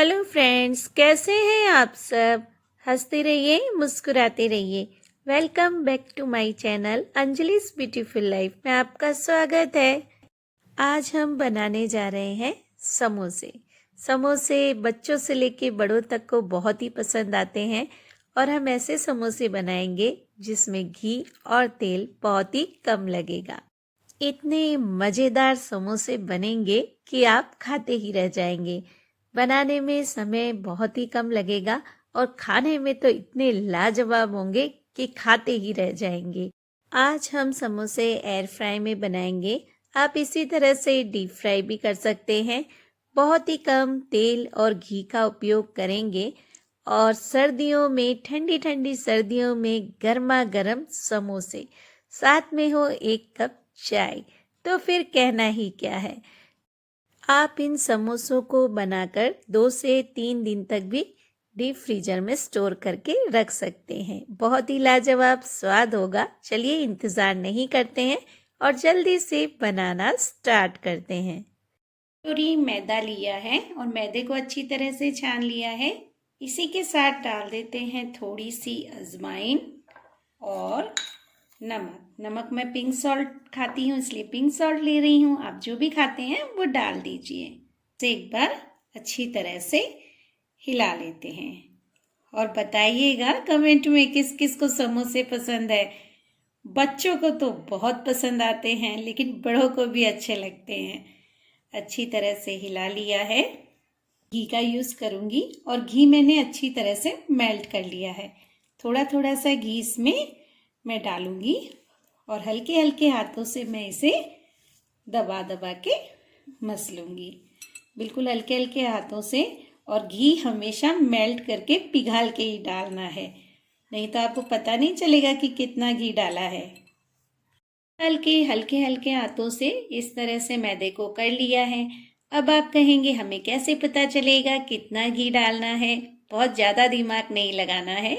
Hello friends, कैसे हैं आप सब। हंसते रहिए, मुस्कुराते रहिए। Welcome back to my channel Anjali's beautiful life में आपका स्वागत है। आज हम बनाने जा रहे हैं समोसे। समोसे बच्चों से लेके बड़ों तक को बहुत ही पसंद आते हैं और हम ऐसे समोसे बनाएंगे जिसमें घी और तेल बहुत ही कम लगेगा। इतने मज़ेदार समोसे बनेंगे कि आप खाते ही रह जाएंगे। बनाने में समय बहुत ही कम लगेगा और खाने में तो इतने लाजवाब होंगे कि खाते ही रह जाएंगे। आज हम समोसे एयर फ्राई में बनाएंगे। आप इसी तरह से डीप फ्राई भी कर सकते हैं। बहुत ही कम तेल और घी का उपयोग करेंगे और सर्दियों में, ठंडी ठंडी सर्दियों में गर्मा गर्म समोसे, साथ में हो एक कप चाय, तो फिर कहना ही क्या है। आप इन समोसों को बनाकर 2 से 3 दिन तक भी डीप फ्रीजर में स्टोर करके रख सकते हैं। बहुत ही लाजवाब स्वाद होगा। चलिए इंतज़ार नहीं करते हैं और जल्दी से बनाना स्टार्ट करते हैं। पूरी मैदा लिया है और मैदे को अच्छी तरह से छान लिया है। इसी के साथ डाल देते हैं थोड़ी सी अजवाइन और नमक मैं पिंक सॉल्ट खाती हूँ इसलिए पिंक सॉल्ट ले रही हूँ। आप जो भी खाते हैं वो डाल दीजिए। इसे एक बार अच्छी तरह से हिला लेते हैं और बताइएगा कमेंट में किस किस को समोसे पसंद है। बच्चों को तो बहुत पसंद आते हैं लेकिन बड़ों को भी अच्छे लगते हैं। अच्छी तरह से हिला लिया है। घी का यूज़ करूँगी और घी मैंने अच्छी तरह से मेल्ट कर लिया है। थोड़ा थोड़ा सा घी इसमें मैं डालूंगी और हल्के हल्के हाथों से मैं इसे दबा दबा के मस लूँगी, बिल्कुल हल्के हल्के हाथों से। और घी हमेशा मेल्ट करके पिघाल के ही डालना है, नहीं तो आपको पता नहीं चलेगा कि कितना घी डाला है। हल्के हल्के हाथों से इस तरह से मैदे को कर लिया है। अब आप कहेंगे हमें कैसे पता चलेगा कितना घी डालना है। बहुत ज़्यादा दिमाग नहीं लगाना है,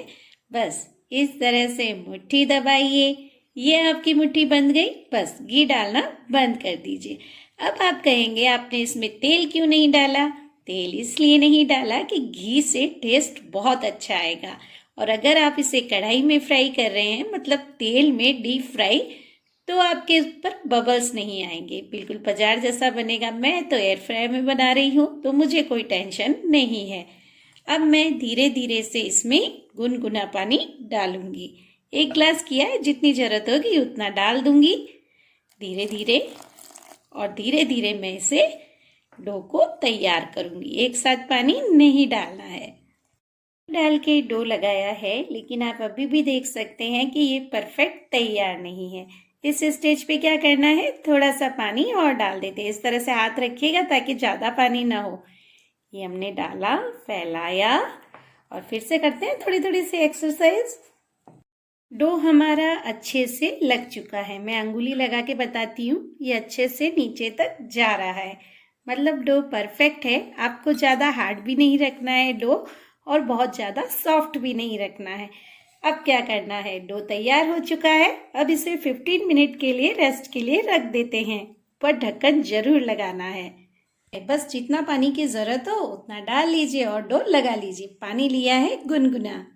बस इस तरह से मुट्ठी दबाइए। ये आपकी मुट्ठी बंध गई, बस घी डालना बंद कर दीजिए। अब आप कहेंगे आपने इसमें तेल क्यों नहीं डाला। तेल इसलिए नहीं डाला कि घी से टेस्ट बहुत अच्छा आएगा। और अगर आप इसे कढ़ाई में फ्राई कर रहे हैं, मतलब तेल में डीप फ्राई, तो आपके ऊपर बबल्स नहीं आएंगे, बिल्कुल बाजार जैसा बनेगा। मैं तो एयर फ्राई में बना रही हूँ तो मुझे कोई टेंशन नहीं है। अब मैं धीरे धीरे से इसमें गुनगुना पानी डालूंगी। 1 गिलास किया है, जितनी ज़रूरत होगी उतना डाल दूंगी धीरे धीरे। और धीरे धीरे मैं इसे डो को तैयार करूंगी। एक साथ पानी नहीं डालना है। डाल के डो लगाया है, लेकिन आप अभी भी देख सकते हैं कि ये परफेक्ट तैयार नहीं है। इस स्टेज पे क्या करना है, थोड़ा सा पानी और डाल देते हैं। इस तरह से हाथ रखिएगा ताकि ज़्यादा पानी ना हो। ये हमने डाला, फैलाया और फिर से करते हैं थोड़ी थोड़ी सी एक्सरसाइज। डो हमारा अच्छे से लग चुका है। मैं अंगुली लगा के बताती हूँ, ये अच्छे से नीचे तक जा रहा है, मतलब डो परफेक्ट है। आपको ज़्यादा हार्ड भी नहीं रखना है डो और बहुत ज़्यादा सॉफ्ट भी नहीं रखना है। अब क्या करना है, डो तैयार हो चुका है। अब इसे 15 मिनट के लिए रेस्ट के लिए रख देते हैं, पर ढक्कन जरूर लगाना है। बस जितना पानी की ज़रूरत हो उतना डाल लीजिए और डो लगा लीजिए। पानी लिया है गुनगुना।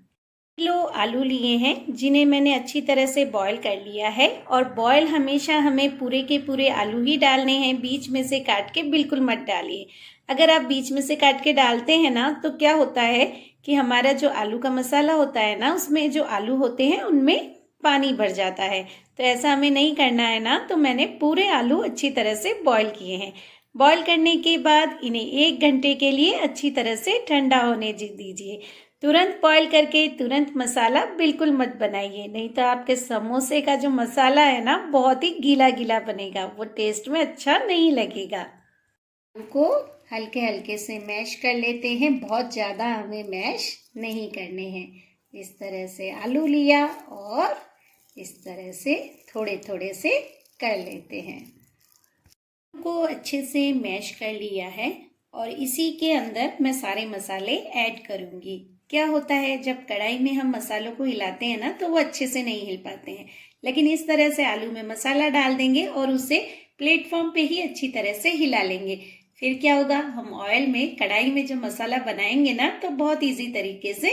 किलो आलू लिए हैं जिन्हें मैंने अच्छी तरह से बॉईल कर लिया है। और बॉईल हमेशा हमें पूरे के पूरे आलू ही डालने हैं, बीच में से काट के बिल्कुल मत डालिए। अगर आप बीच में से काट के डालते हैं ना, तो क्या होता है कि हमारा जो आलू का मसाला होता है ना, उसमें जो आलू होते हैं उनमें पानी भर जाता है। तो ऐसा हमें नहीं करना है ना। तो मैंने पूरे आलू अच्छी तरह से बॉईल किए हैं। बॉईल करने के बाद इन्हें 1 घंटे के लिए अच्छी तरह से ठंडा होने दीजिए। तुरंत बॉईल करके तुरंत मसाला बिल्कुल मत बनाइए, नहीं तो आपके समोसे का जो मसाला है ना, बहुत ही गीला गीला बनेगा, वो टेस्ट में अच्छा नहीं लगेगा। को हल्के हल्के से मैश कर लेते हैं, बहुत ज़्यादा हमें मैश नहीं करने हैं। इस तरह से आलू लिया और इस तरह से थोड़े थोड़े से कर लेते हैं। को अच्छे से मैश कर लिया है और इसी के अंदर मैं सारे मसाले ऐड करूँगी। क्या होता है, जब कढ़ाई में हम मसालों को हिलाते हैं ना, तो वो अच्छे से नहीं हिल पाते हैं। लेकिन इस तरह से आलू में मसाला डाल देंगे और उसे प्लेटफॉर्म पे ही अच्छी तरह से हिला लेंगे। फिर क्या होगा, हम ऑयल में कढ़ाई में जो मसाला बनाएंगे ना तो बहुत इजी तरीके से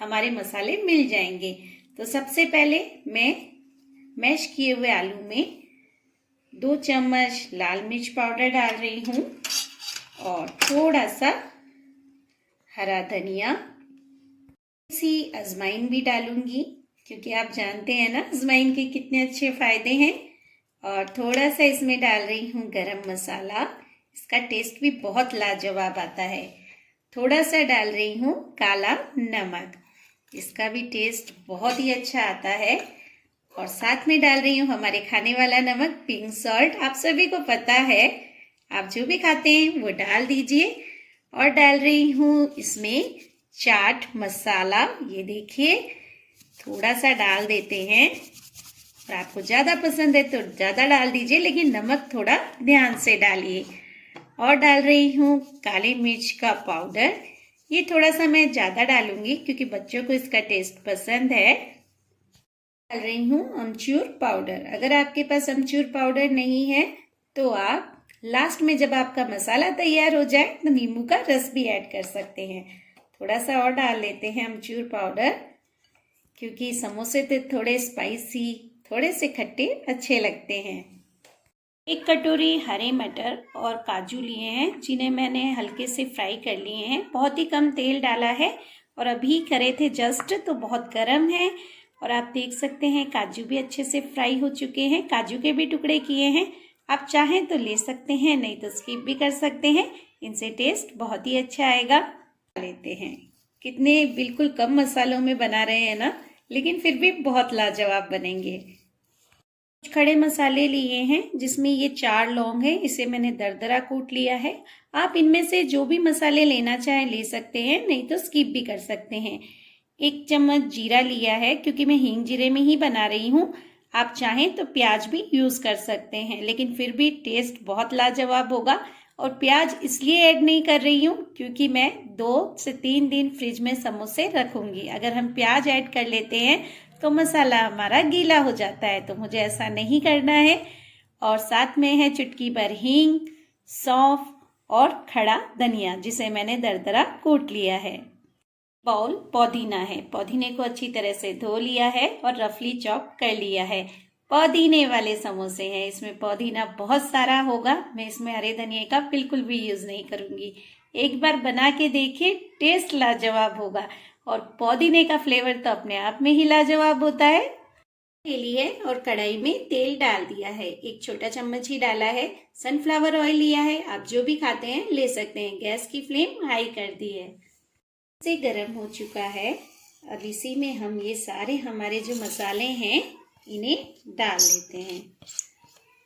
हमारे मसाले मिल जाएंगे। तो सबसे पहले मैं मैश किए हुए आलू में 2 चम्मच लाल मिर्च पाउडर डाल रही हूँ और थोड़ा सा हरा धनिया, इसी अजवाइन भी डालूंगी क्योंकि आप जानते हैं ना अजवाइन के कितने अच्छे फायदे हैं। और थोड़ा सा इसमें डाल रही हूँ गरम मसाला, इसका टेस्ट भी बहुत लाजवाब आता है। थोड़ा सा डाल रही हूँ काला नमक, इसका भी टेस्ट बहुत ही अच्छा आता है। और साथ में डाल रही हूँ हमारे खाने वाला नमक, पिंक सॉल्ट। आप सभी को पता है, आप जो भी खाते हैं वो डाल दीजिए। और डाल रही हूँ इसमें चाट मसाला, ये देखिए थोड़ा सा डाल देते हैं। और आपको ज़्यादा पसंद है तो ज़्यादा डाल दीजिए, लेकिन नमक थोड़ा ध्यान से डालिए। और डाल रही हूँ काली मिर्च का पाउडर, ये थोड़ा सा मैं ज़्यादा डालूंगी क्योंकि बच्चों को इसका टेस्ट पसंद है। डाल रही हूँ अमचूर पाउडर। अगर आपके पास अमचूर पाउडर नहीं है तो आप लास्ट में जब आपका मसाला तैयार हो जाए तो नींबू का रस भी ऐड कर सकते हैं। थोड़ा सा और डाल लेते हैं अमचूर पाउडर क्योंकि समोसे तो थोड़े स्पाइसी, थोड़े से खट्टे अच्छे लगते हैं। 1 कटोरी हरे मटर और काजू लिए हैं जिन्हें मैंने हल्के से फ्राई कर लिए हैं। बहुत ही कम तेल डाला है और अभी करे थे जस्ट, तो बहुत गर्म है। और आप देख सकते हैं काजू भी अच्छे से फ्राई हो चुके हैं। काजू के भी टुकड़े किए हैं, आप चाहें तो ले सकते हैं, नहीं तो स्किप भी कर सकते हैं, इनसे टेस्ट बहुत ही अच्छा आएगा। लेते हैं, कितने बिल्कुल कम मसालों में बना रहे हैं ना, लेकिन फिर भी बहुत लाजवाब बनेंगे। कुछ खड़े मसाले लिए हैं जिसमें ये 4 लौंग है, इसे मैंने दरदरा कूट लिया है। आप इनमें से जो भी मसाले लेना चाहें ले सकते हैं, नहीं तो स्किप भी कर सकते हैं। 1 चम्मच जीरा लिया है क्योंकि मैं हींग जीरे में ही बना रही हूँ। आप चाहें तो प्याज भी यूज कर सकते हैं, लेकिन फिर भी टेस्ट बहुत लाजवाब होगा। और प्याज इसलिए ऐड नहीं कर रही हूँ क्योंकि मैं 2 से 3 दिन फ्रिज में समोसे रखूंगी। अगर हम प्याज ऐड कर लेते हैं तो मसाला हमारा गीला हो जाता है, तो मुझे ऐसा नहीं करना है। और साथ में है चुटकी भर हींग, सौंफ और खड़ा धनिया जिसे मैंने दरदरा कूट लिया है। बाउल पुदीना है, पुदीने को अच्छी तरह से धो लिया है और रफली चॉप कर लिया है। पुदीने वाले समोसे हैं, इसमें पुदीना बहुत सारा होगा, मैं इसमें हरे धनिया का बिल्कुल भी यूज नहीं करूंगी। एक बार बना के देखिए, टेस्ट लाजवाब होगा। और पुदीने का फ्लेवर तो अपने आप में ही लाजवाब होता है। के लिए और कढ़ाई में तेल डाल दिया है, 1 छोटा चम्मच ही डाला है। सनफ्लावर ऑयल लिया है, आप जो भी खाते हैं ले सकते हैं। गैस की फ्लेम हाई कर दी है, से गर्म हो चुका है। अब इसी में हम ये सारे हमारे जो मसाले हैं इन्हें डाल लेते हैं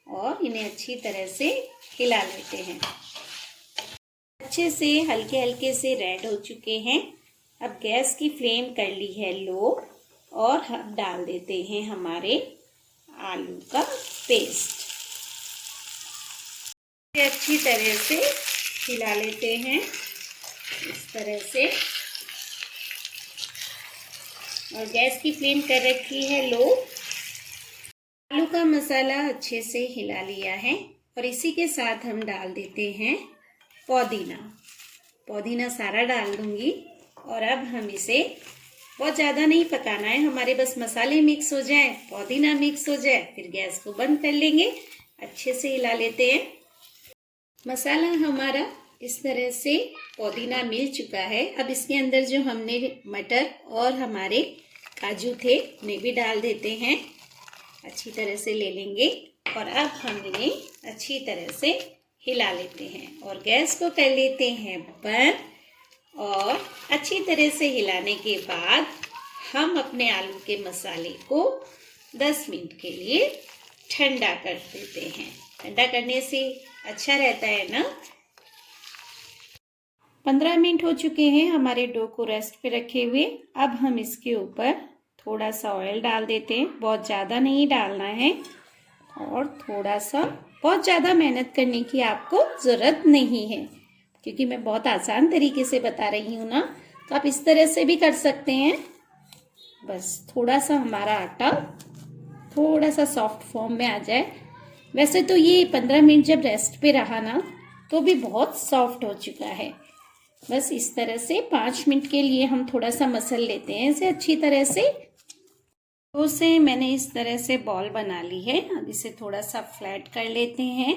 और इन्हें अच्छी तरह से हिला लेते हैं। अच्छे से हल्के हल्के से रेड हो चुके हैं। अब गैस की फ्लेम कर ली है लो और हम डाल देते हैं हमारे आलू का पेस्ट। अच्छी तरह से हिला लेते हैं इस तरह से, और गैस की फ्लेम कर रखी है लो। आलू का मसाला अच्छे से हिला लिया है और इसी के साथ हम डाल देते हैं पुदीना। पुदीना सारा डाल दूंगी और अब हम इसे बहुत ज़्यादा नहीं पकाना है, हमारे बस मसाले मिक्स हो जाए, पुदीना मिक्स हो जाए, फिर गैस को बंद कर लेंगे। अच्छे से हिला लेते हैं। मसाला हमारा इस तरह से पुदीना मिल चुका है। अब इसके अंदर जो हमने मटर और हमारे काजू थे उन्हें भी डाल देते हैं, अच्छी तरह से ले लेंगे और अब हम इन्हें अच्छी तरह से हिला लेते हैं और गैस को कर लेते हैं बंद। और अच्छी तरह से हिलाने के बाद हम अपने आलू के मसाले को 10 मिनट के लिए ठंडा कर देते हैं। ठंडा करने से अच्छा रहता है ना। 15 मिनट हो चुके हैं हमारे डो को रेस्ट पे रखे हुए। अब हम इसके ऊपर थोड़ा सा ऑयल डाल देते हैं, बहुत ज़्यादा नहीं डालना है। और थोड़ा सा, बहुत ज़्यादा मेहनत करने की आपको ज़रूरत नहीं है क्योंकि मैं बहुत आसान तरीके से बता रही हूँ ना, तो आप इस तरह से भी कर सकते हैं। बस थोड़ा सा हमारा आटा थोड़ा सा सॉफ्ट फॉर्म में आ जाए। वैसे तो ये 15 मिनट जब रेस्ट पे रहा ना तो भी बहुत सॉफ्ट हो चुका है। बस इस तरह से 5 मिनट के लिए हम थोड़ा सा मसल लेते हैं इसे अच्छी तरह से। तो उसे मैंने इस तरह से बॉल बना ली है। अब इसे थोड़ा सा फ्लैट कर लेते हैं,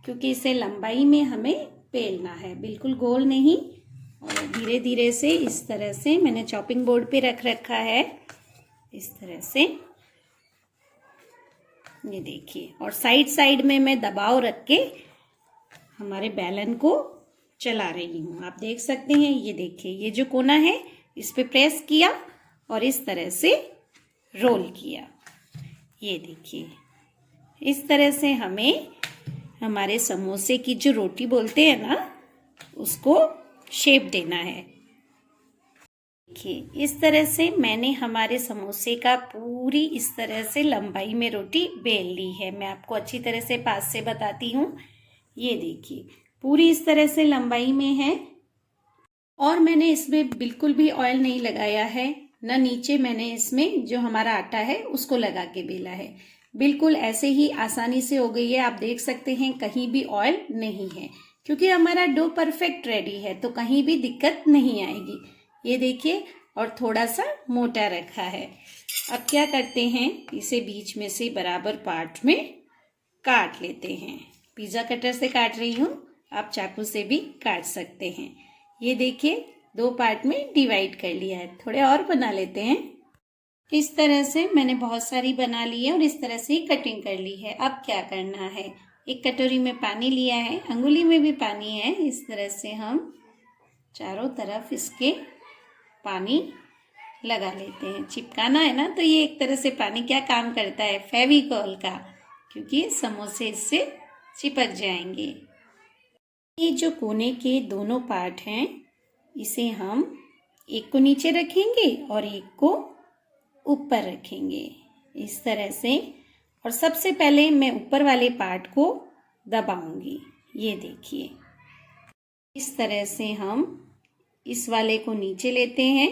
क्योंकि इसे लंबाई में हमें बेलना है, बिल्कुल गोल नहीं। और धीरे धीरे से इस तरह से मैंने चॉपिंग बोर्ड पे रख रखा है, इस तरह से, ये देखिए। और साइड साइड में मैं दबाव रख के हमारे बेलन को चला रही हूँ। आप देख सकते हैं, ये देखिए, ये जो कोना है इस पे प्रेस किया और इस तरह से रोल किया। ये देखिए, इस तरह से हमें हमारे समोसे की जो रोटी बोलते हैं ना, उसको शेप देना है। देखिए, इस तरह से मैंने हमारे समोसे का पूरी इस तरह से लंबाई में रोटी बेल ली है। मैं आपको अच्छी तरह से पास से बताती हूँ। ये देखिए, पूरी इस तरह से लंबाई में है। और मैंने इसमें बिल्कुल भी ऑयल नहीं लगाया है, ना नीचे मैंने इसमें जो हमारा आटा है उसको लगा के बेला है। बिल्कुल ऐसे ही आसानी से हो गई है। आप देख सकते हैं, कहीं भी ऑयल नहीं है, क्योंकि हमारा डो परफेक्ट रेडी है, तो कहीं भी दिक्कत नहीं आएगी। ये देखिए, और थोड़ा सा मोटा रखा है। अब क्या करते हैं, इसे बीच में से बराबर पार्ट में काट लेते हैं। पिज्जा कटर से काट रही हूँ, आप चाकू से भी काट सकते हैं। ये देखिए, 2 पार्ट में डिवाइड कर लिया है। थोड़े और बना लेते हैं। इस तरह से मैंने बहुत सारी बना ली है और इस तरह से ही कटिंग कर ली है। अब क्या करना है, एक कटोरी में पानी लिया है, अंगुली में भी पानी है। इस तरह से हम चारों तरफ इसके पानी लगा लेते हैं। चिपकाना है ना, तो ये एक तरह से पानी क्या काम करता है, फेविकॉल का, क्योंकि समोसे इससे चिपक जाएंगे। ये जो कोने के दोनों पार्ट हैं, इसे हम एक को नीचे रखेंगे और एक को ऊपर रखेंगे, इस तरह से। और सबसे पहले मैं ऊपर वाले पार्ट को दबाऊंगी। ये देखिए, इस तरह से हम इस वाले को नीचे लेते हैं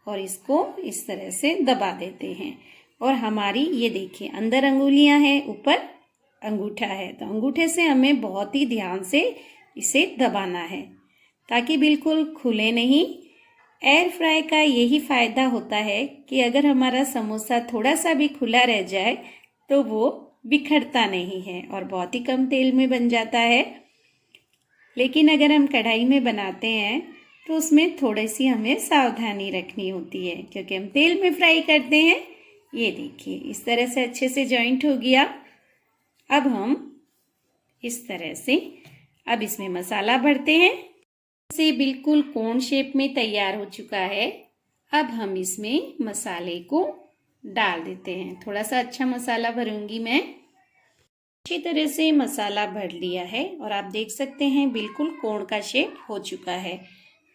और इसको इस तरह से दबा देते हैं। और हमारी ये देखिए, अंदर अंगुलियां हैं, ऊपर अंगूठा है, तो अंगूठे से हमें बहुत ही ध्यान से इसे दबाना है ताकि बिल्कुल खुले नहीं। एयर फ्राई का यही फायदा होता है कि अगर हमारा समोसा थोड़ा सा भी खुला रह जाए तो वो बिखरता नहीं है और बहुत ही कम तेल में बन जाता है। लेकिन अगर हम कढ़ाई में बनाते हैं तो उसमें थोड़ी सी हमें सावधानी रखनी होती है, क्योंकि हम तेल में फ्राई करते हैं। ये देखिए, इस तरह से अच्छे से जॉइंट हो गया। अब हम इस तरह से अब इसमें मसाला भरते हैं। इसे बिल्कुल कोन शेप में तैयार हो चुका है। अब हम इसमें मसाले को डाल देते हैं। थोड़ा सा अच्छा मसाला भरूंगी मैं। अच्छी तरह से मसाला भर लिया है और आप देख सकते हैं बिल्कुल कोण का शेप हो चुका है।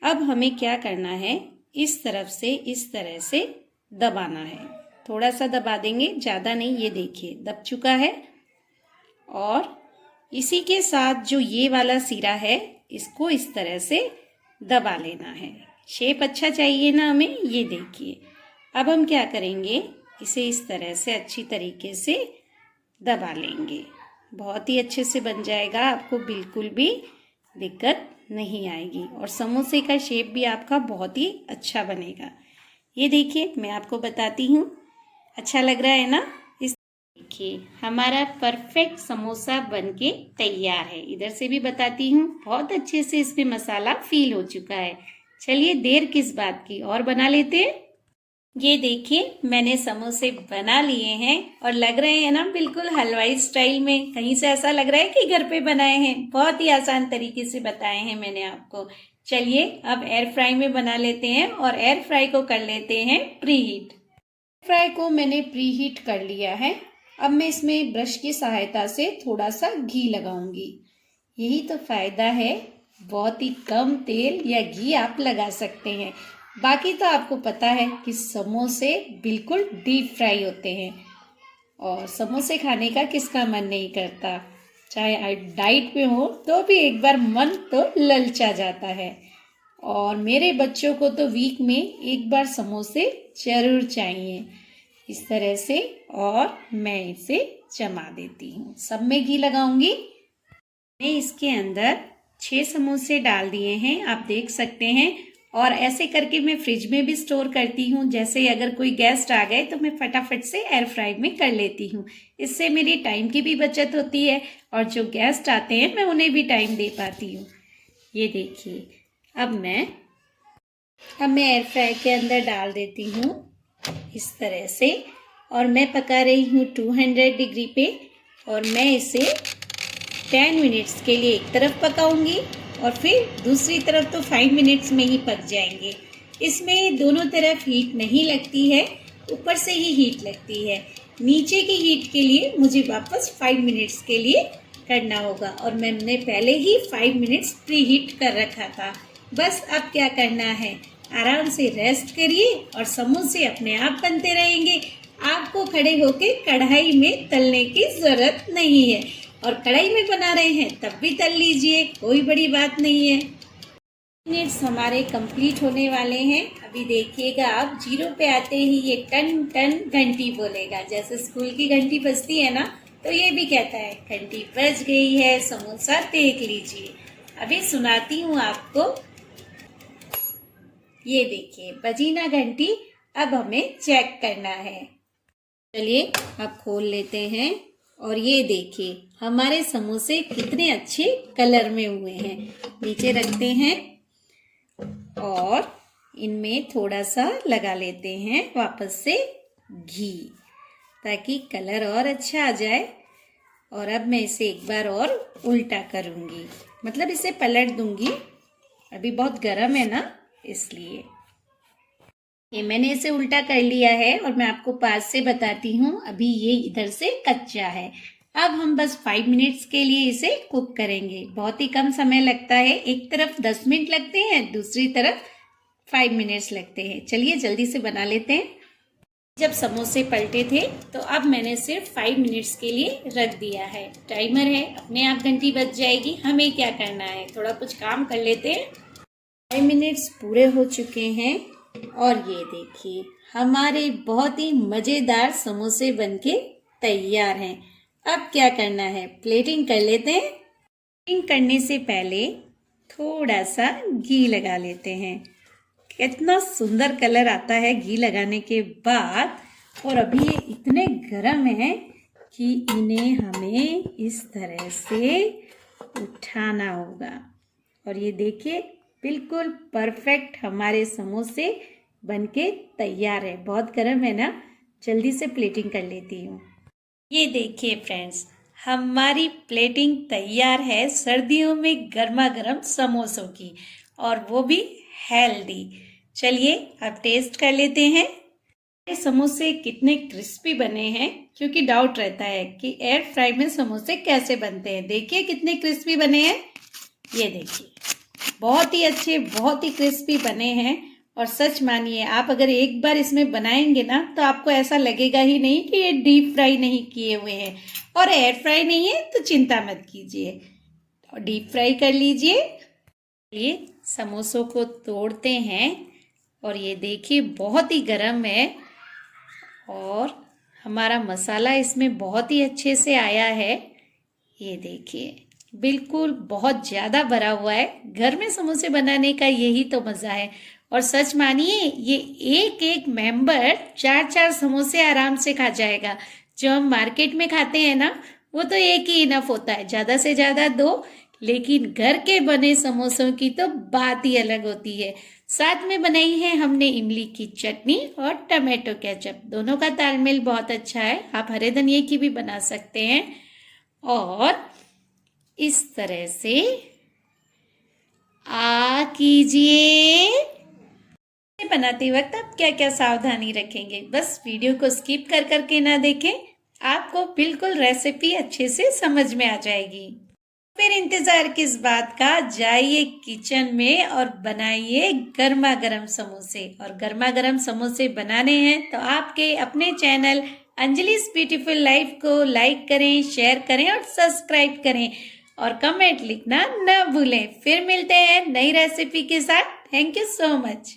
अब हमें क्या करना है, इस तरफ से इस तरह से दबाना है। थोड़ा सा दबा देंगे, ज़्यादा नहीं। ये देखिए, दब चुका है। और इसी के साथ जो ये वाला सिरा है, इसको इस तरह से दबा लेना है। शेप अच्छा चाहिए ना हमें। ये देखिए, अब हम क्या करेंगे, इसे इस तरह से अच्छी तरीके से दबा लेंगे। बहुत ही अच्छे से बन जाएगा, आपको बिल्कुल भी दिक्कत नहीं आएगी और समोसे का शेप भी आपका बहुत ही अच्छा बनेगा। ये देखिए, मैं आपको बताती हूँ। अच्छा लग रहा है ना। इस देखिए, हमारा परफेक्ट समोसा बनके तैयार है। इधर से भी बताती हूँ, बहुत अच्छे से इसमें मसाला फील हो चुका है। चलिए, देर किस बात की, और बना लेते हैं। ये देखिए, मैंने समोसे बना लिए हैं और लग रहे हैं ना बिल्कुल हलवाई स्टाइल में। कहीं से ऐसा लग रहा है कि घर पे बनाए हैं। बहुत ही आसान तरीके से बताए हैं मैंने आपको। चलिए, अब एयर फ्राई में बना लेते हैं और एयर फ्राई को कर लेते हैं प्री हीट। फ्राई को मैंने प्री हीट कर लिया है। अब मैं इसमें ब्रश की सहायता से थोड़ा सा घी लगाऊंगी। यही तो फायदा है, बहुत ही कम तेल या घी आप लगा सकते हैं। बाकी तो आपको पता है कि समोसे बिल्कुल डीप फ्राई होते हैं और समोसे खाने का किसका मन नहीं करता। चाहे डाइट पे हो तो भी एक बार मन तो ललचा जाता है। और मेरे बच्चों को तो वीक में एक बार समोसे जरूर चाहिए। इस तरह से, और मैं इसे जमा देती हूँ। सब में घी लगाऊंगी। मैंने इसके अंदर 6 समोसे डाल दिए हैं, आप देख सकते हैं। और ऐसे करके मैं फ्रिज में भी स्टोर करती हूँ। जैसे अगर कोई गेस्ट आ गए तो मैं फटाफट से एयर फ्राई में कर लेती हूँ। इससे मेरी टाइम की भी बचत होती है और जो गेस्ट आते हैं मैं उन्हें भी टाइम दे पाती हूँ। ये देखिए, अब मैं एयर फ्राई के अंदर डाल देती हूँ इस तरह से। और मैं पका रही हूँ 200 डिग्री पे। और मैं इसे 10 मिनट्स के लिए एक तरफ पकाऊंगी और फिर दूसरी तरफ तो 5 मिनट्स में ही पक जाएंगे। इसमें दोनों तरफ हीट नहीं लगती है, ऊपर से ही हीट लगती है। नीचे की हीट के लिए मुझे वापस 5 मिनट्स के लिए करना होगा और मैंने पहले ही 5 मिनट्स प्री हीट कर रखा था। बस अब क्या करना है, आराम से रेस्ट करिए और समोसे अपने आप बनते रहेंगे। आपको खड़े होके कढ़ाई में तलने की जरूरत नहीं है। और कढ़ाई में बना रहे हैं तब भी तल लीजिए, कोई बड़ी बात नहीं है। मिनट्स हमारे कंप्लीट होने वाले हैं। अभी देखिएगा, आप 0 पे आते ही ये टन टन घंटी बोलेगा। जैसे स्कूल की घंटी बजती है ना, तो ये भी कहता है घंटी बज गई है, समोसा देख लीजिए। अभी सुनाती हूँ आपको। ये देखिए, बजी ना घंटी। अब हमें चेक करना है। चलिए अब खोल लेते हैं और ये देखिए हमारे समोसे कितने अच्छे कलर में हुए हैं। नीचे रखते हैं और इनमें थोड़ा सा लगा लेते हैं वापस से घी, ताकि कलर और अच्छा आ जाए। और अब मैं इसे एक बार और उल्टा करूँगी, मतलब इसे पलट दूंगी। अभी बहुत गर्म है ना, इसलिए ये मैंने इसे उल्टा कर लिया है। और मैं आपको पास से बताती हूँ, अभी ये इधर से कच्चा है। अब हम बस 5 मिनट्स के लिए इसे कुक करेंगे। बहुत ही कम समय लगता है, एक तरफ 10 मिनट लगते हैं, दूसरी तरफ 5 मिनट्स लगते हैं। चलिए जल्दी से बना लेते हैं। जब समोसे पलटे थे तो अब मैंने सिर्फ 5 मिनट्स के लिए रख दिया है। टाइमर है, अपने आप घंटी बज जाएगी। हमें क्या करना है, थोड़ा कुछ काम कर लेते हैं। 5 मिनट्स पूरे हो चुके हैं और ये देखिए हमारे बहुत ही मज़ेदार समोसे बनके तैयार हैं। अब क्या करना है, प्लेटिंग कर लेते हैं। प्लेटिंग करने से पहले थोड़ा सा घी लगा लेते हैं। कितना सुंदर कलर आता है घी लगाने के बाद। और अभी ये इतने गर्म हैं कि इन्हें हमें इस तरह से उठाना होगा। और ये देखिए बिल्कुल परफेक्ट हमारे समोसे बनके तैयार है। बहुत गर्म है ना, जल्दी से प्लेटिंग कर लेती हूँ। ये देखिए फ्रेंड्स, हमारी प्लेटिंग तैयार है सर्दियों में गर्मा गर्म समोसों की, और वो भी हेल्दी। चलिए अब टेस्ट कर लेते हैं। ये समोसे कितने क्रिस्पी बने हैं, क्योंकि डाउट रहता है कि एयर फ्राई में समोसे कैसे बनते हैं। देखिए कितने क्रिस्पी बने हैं। ये देखिए बहुत ही अच्छे, बहुत ही क्रिस्पी बने हैं। और सच मानिए, आप अगर एक बार इसमें बनाएंगे ना तो आपको ऐसा लगेगा ही नहीं कि ये डीप फ्राई नहीं किए हुए हैं। और एयर फ्राई नहीं है तो चिंता मत कीजिए, और डीप फ्राई कर लीजिए। ये समोसों को तोड़ते हैं और ये देखिए बहुत ही गर्म है और हमारा मसाला इसमें बहुत ही अच्छे से आया है। ये देखिए बिल्कुल बहुत ज़्यादा भरा हुआ है। घर में समोसे बनाने का यही तो मज़ा है। और सच मानिए, ये एक एक मेंबर 4-4 समोसे आराम से खा जाएगा। जो हम मार्केट में खाते हैं ना, वो तो एक ही इनफ होता है, ज़्यादा से ज़्यादा 2। लेकिन घर के बने समोसों की तो बात ही अलग होती है। साथ में बनाई है हमने इमली की चटनी और टमाटो केचप। दोनों का तालमेल बहुत अच्छा है। आप हरे धनिए की भी बना सकते हैं। और इस तरह से कीजिए। बनाते वक्त आप क्या क्या सावधानी रखेंगे, बस वीडियो को स्किप कर करके ना देखें, आपको बिल्कुल रेसिपी अच्छे से समझ में आ जाएगी। फिर इंतजार किस बात का, जाइए किचन में और बनाइए गर्मा गर्म समोसे। और गर्मा गर्म समोसे बनाने हैं तो आपके अपने चैनल अंजलिस ब्यूटीफुल लाइफ को लाइक करें, शेयर करें और सब्सक्राइब करें। और कमेंट लिखना ना भूलें। फिर मिलते हैं नई रेसिपी के साथ। Thank you so much.